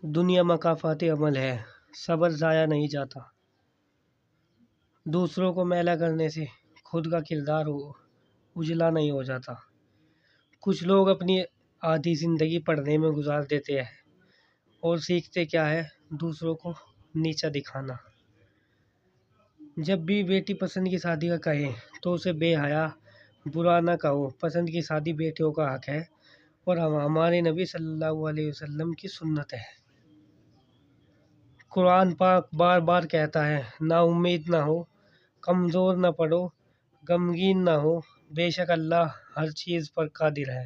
دنیا مکافات عمل ہے، صبر ضائع نہیں جاتا۔ دوسروں کو میلا کرنے سے خود کا کردار اجلا نہیں ہو جاتا۔ کچھ لوگ اپنی آدھی زندگی پڑھنے میں گزار دیتے ہیں اور سیکھتے کیا ہے؟ دوسروں کو نیچا دکھانا۔ جب بھی بیٹی پسند کی شادی کا کہیں تو اسے بے حیا برا نہ کہو۔ پسند کی شادی بیٹیوں کا حق ہے اور ہمارے نبی صلی اللہ علیہ وسلم کی سنت ہے۔ قرآن پاک بار بار کہتا ہے، نا امید نہ ہو، کمزور نہ پڑو، غمگین نہ ہو، بے شک اللہ ہر چیز پر قادر ہے۔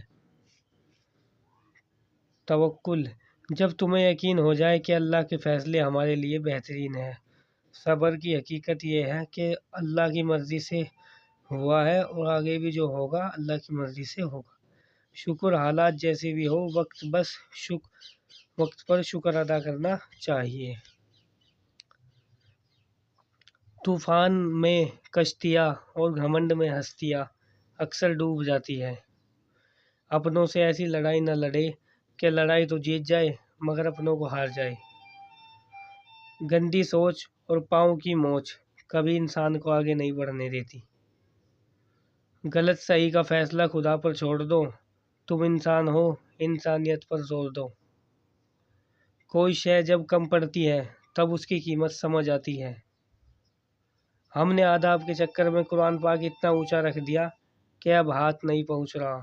توکل، جب تمہیں یقین ہو جائے کہ اللہ کے فیصلے ہمارے لیے بہترین ہیں۔ صبر کی حقیقت یہ ہے کہ اللہ کی مرضی سے ہوا ہے اور آگے بھی جو ہوگا اللہ کی مرضی سے ہوگا۔ شکر، حالات جیسے بھی ہو، وقت پر شکر ادا کرنا چاہیے۔ طوفان میں کشتیاں اور گھمنڈ میں ہستیاں اکثر ڈوب جاتی ہیں۔ اپنوں سے ایسی لڑائی نہ لڑے کہ لڑائی تو جیت جائے مگر اپنوں کو ہار جائے۔ گندی سوچ اور پاؤں کی موچ کبھی انسان کو آگے نہیں بڑھنے دیتی۔ غلط صحیح کا فیصلہ خدا پر چھوڑ دو، تم انسان ہو، انسانیت پر زور دو۔ کوئی شے جب کم پڑتی ہے تب اس کی قیمت سمجھ آتی ہے۔ ہم نے آداب کے چکر میں قرآن پاک اتنا اونچا رکھ دیا کہ اب ہاتھ نہیں پہنچ رہا۔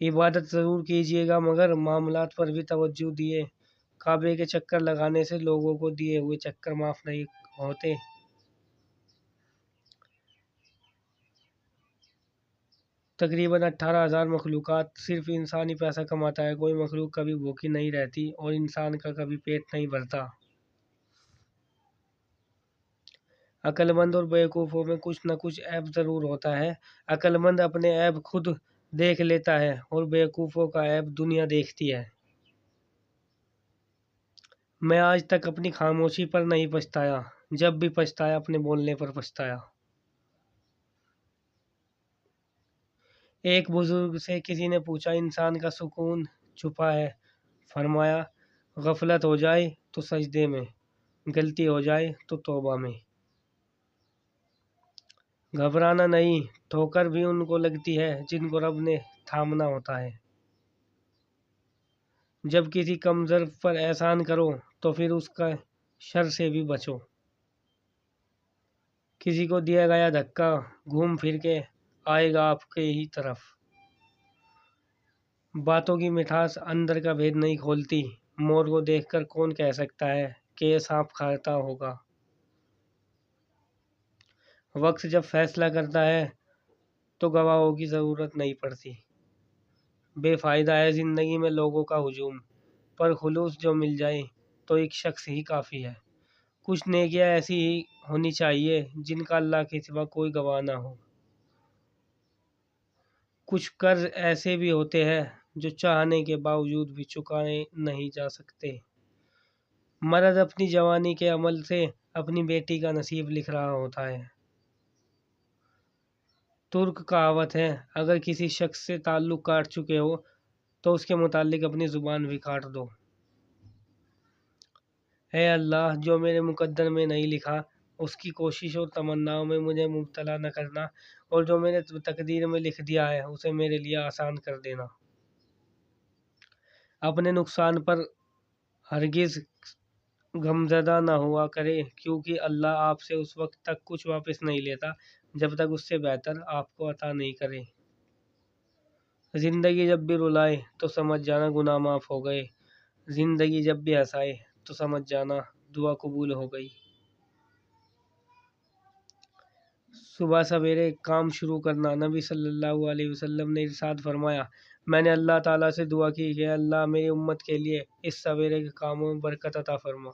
عبادت ضرور کیجیے گا مگر معاملات پر بھی توجہ دیے۔ کعبے کے چکر لگانے سے لوگوں کو دیے ہوئے چکر معاف نہیں ہوتے۔ تقریباً 18,000 مخلوقات صرف انسان ہی پیسہ کماتا ہے۔ کوئی مخلوق کبھی بھوکی نہیں رہتی اور انسان کا کبھی پیٹ نہیں بھرتا۔ عقل مند اور بیوقوفوں میں کچھ نہ کچھ عیب ضرور ہوتا ہے۔ عقل مند اپنے عیب خود دیکھ لیتا ہے اور بیوقوفوں کا عیب دنیا دیکھتی ہے۔ میں آج تک اپنی خاموشی پر نہیں پچھتایا، جب بھی پچھتایا اپنے بولنے پر پچھتایا۔ ایک بزرگ سے کسی نے پوچھا، انسان کا سکون چھپا ہے؟ فرمایا، غفلت ہو جائے تو سجدے میں، غلطی ہو جائے تو توبہ میں۔ گھبرانا نہیں، ٹھوکر بھی ان کو لگتی ہے جن کو رب نے تھامنا ہوتا ہے۔ جب کسی کمزور پر احسان کرو تو پھر اس کا شر سے بھی بچو۔ کسی کو دیا گیا دھکا گھوم پھر کے آئے گا آپ کے ہی طرف۔ باتوں کی مٹھاس اندر کا بھید نہیں کھولتی۔ مور کو دیکھ کر کون کہہ سکتا ہے کہ یہ سانپ کھاتا ہوگا؟ وقت جب فیصلہ کرتا ہے تو گواہوں کی ضرورت نہیں پڑتی۔ بے فائدہ ہے زندگی میں لوگوں کا ہجوم، پر خلوص جو مل جائے تو ایک شخص ہی کافی ہے۔ کچھ نیکیاں ایسی ہی ہونی چاہیے جن کا اللہ کے سوا کوئی گواہ نہ ہو۔ کچھ قرض ایسے بھی ہوتے ہیں جو چاہنے کے باوجود بھی چکائے نہیں جا سکتے۔ مرد اپنی جوانی کے عمل سے اپنی بیٹی کا نصیب لکھ رہا ہوتا ہے۔ ترک کہاوت ہے، اگر کسی شخص سے تعلق کاٹ چکے ہو تو اس کے متعلق اپنی زبان بھی کاٹ دو۔ اے اللہ، جو میرے مقدر میں نہیں لکھا اس کی کوشش اور تمناؤں میں مجھے مبتلا نہ کرنا، اور جو میرے تقدیر میں لکھ دیا ہے اسے میرے لیے آسان کر دینا۔ اپنے نقصان پر ہرگز غمزدہ نہ ہوا کرے، کیونکہ اللہ آپ سے اس وقت تک کچھ واپس نہیں لیتا جب تک اس سے بہتر آپ کو عطا نہیں کرے۔ زندگی جب بھی رلائے تو سمجھ جانا گناہ معاف ہو گئے، زندگی جب بھی ہنسائے تو سمجھ جانا دعا قبول ہو گئی۔ صبح سویرے کام شروع کرنا، نبی صلی اللہ علیہ وسلم نے ارشاد فرمایا، میں نے اللہ تعالیٰ سے دعا کی کہ اللہ میری امت کے لیے اس سویرے کے کاموں میں برکت عطا فرما۔